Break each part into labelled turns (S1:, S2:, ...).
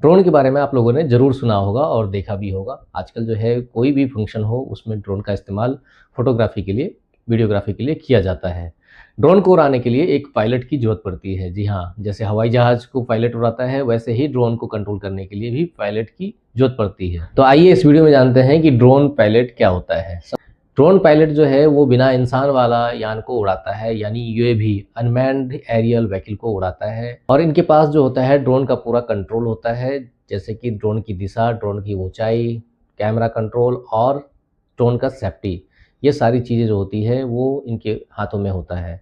S1: Drone के बारे में आप लोगों ने ज़रूर सुना होगा और देखा भी होगा। आजकल जो है कोई भी फंक्शन हो उसमें ड्रोन का इस्तेमाल फ़ोटोग्राफ़ी के लिए, वीडियोग्राफ़ी के लिए किया जाता है। ड्रोन को उड़ाने के लिए एक पायलट की ज़रूरत पड़ती है। जी हाँ, जैसे हवाई जहाज़ को पायलट उड़ाता है वैसे ही ड्रोन को कंट्रोल करने के लिए भी पायलट की ज़रूरत पड़ती है। तो आइए इस वीडियो में जानते हैं कि ड्रोन पायलट क्या होता है। ड्रोन पायलट जो है वो बिना इंसान वाला यान को उड़ाता है, यानी यूएवी अनमैन्ड एरियल व्हीकल को उड़ाता है। और इनके पास जो होता है ड्रोन का पूरा कंट्रोल होता है, जैसे कि ड्रोन की दिशा, ड्रोन की ऊंचाई, कैमरा कंट्रोल और ड्रोन का सेफ्टी। ये सारी चीज़ें जो होती है वो इनके हाथों में होता है।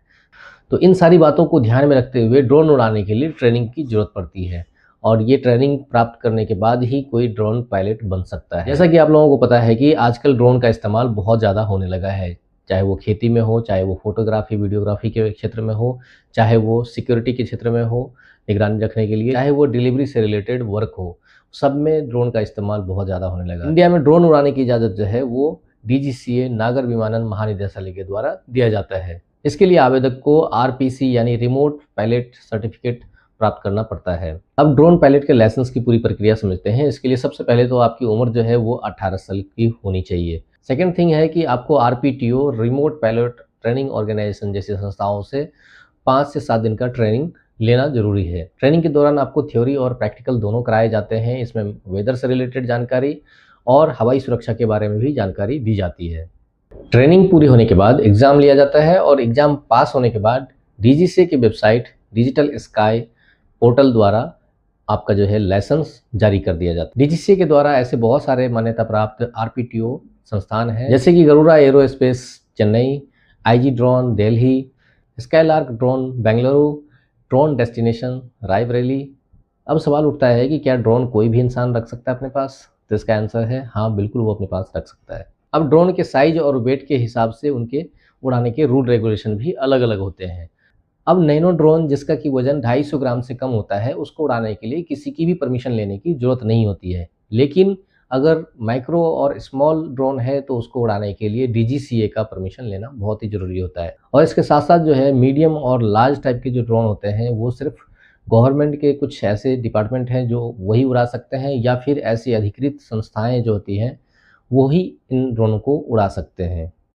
S1: तो इन सारी बातों को ध्यान में रखते हुए ड्रोन उड़ाने के लिए ट्रेनिंग की ज़रूरत पड़ती है और ये ट्रेनिंग प्राप्त करने के बाद ही कोई ड्रोन पायलट बन सकता है। जैसा कि आप लोगों को पता है कि आजकल ड्रोन का इस्तेमाल बहुत ज़्यादा होने लगा है, चाहे वो खेती में हो, चाहे वो फोटोग्राफी वीडियोग्राफी के क्षेत्र में हो, चाहे वो सिक्योरिटी के क्षेत्र में हो निगरानी रखने के लिए, चाहे वो डिलीवरी से रिलेटेड वर्क हो, सब में ड्रोन का इस्तेमाल बहुत ज़्यादा होने लगा। इंडिया में ड्रोन उड़ाने की इजाज़त जो है वो डीजीसीए नागर विमानन महानिदेशालय के द्वारा दिया जाता है। इसके लिए आवेदक को आरपीसी यानी रिमोट पायलट सर्टिफिकेट प्राप्त करना पड़ता है। अब ड्रोन पायलट के लाइसेंस की पूरी प्रक्रिया समझते हैं। इसके लिए सबसे पहले तो आपकी उम्र जो है वो 18 साल की होनी चाहिए। सेकंड थिंग है कि आपको आरपीटीओ रिमोट पायलट ट्रेनिंग ऑर्गेनाइजेशन जैसी संस्थाओं से 5 से 7 दिन का ट्रेनिंग लेना जरूरी है। ट्रेनिंग के दौरान आपको थ्योरी और प्रैक्टिकल दोनों कराए जाते हैं। इसमें वेदर से रिलेटेड जानकारी और हवाई सुरक्षा के बारे में भी जानकारी दी जाती है। ट्रेनिंग पूरी होने के बाद एग्ज़ाम लिया जाता है और एग्ज़ाम पास होने के बाद डीजीसीए की वेबसाइट डिजिटल स्काई पोर्टल द्वारा आपका जो है लाइसेंस जारी कर दिया जाता है। डीजीसीए के द्वारा ऐसे बहुत सारे मान्यता प्राप्त आरपीटीओ संस्थान हैं, जैसे कि Garuda aerospace Chennai, IG drone Delhi, skylark drone Bengaluru, drone destination Raebareli. अब सवाल उठता है कि क्या ड्रोन कोई भी इंसान रख सकता है अपने पास? तो इसका आंसर है हाँ, बिल्कुल वो अपने पास रख सकता है। अब ड्रोन के साइज और वेट के हिसाब से उनके उड़ाने के रूल रेगुलेशन भी अलग अलग होते हैं। अब नैनो ड्रोन जिसका कि वजन 250 ग्राम से कम होता है, उसको उड़ाने के लिए किसी की भी परमिशन लेने की जरूरत नहीं होती है। लेकिन अगर माइक्रो और स्मॉल ड्रोन है तो उसको उड़ाने के लिए डीजीसीए का परमिशन लेना बहुत ही ज़रूरी होता है। और इसके साथ साथ जो है मीडियम और लार्ज टाइप के जो ड्रोन होते हैं वो सिर्फ गवर्नमेंट के कुछ ऐसे डिपार्टमेंट हैं जो वही उड़ा सकते हैं, या फिर ऐसी अधिकृत संस्थाएं जो होती हैं वो ही इन ड्रोनों को उड़ा सकते हैं।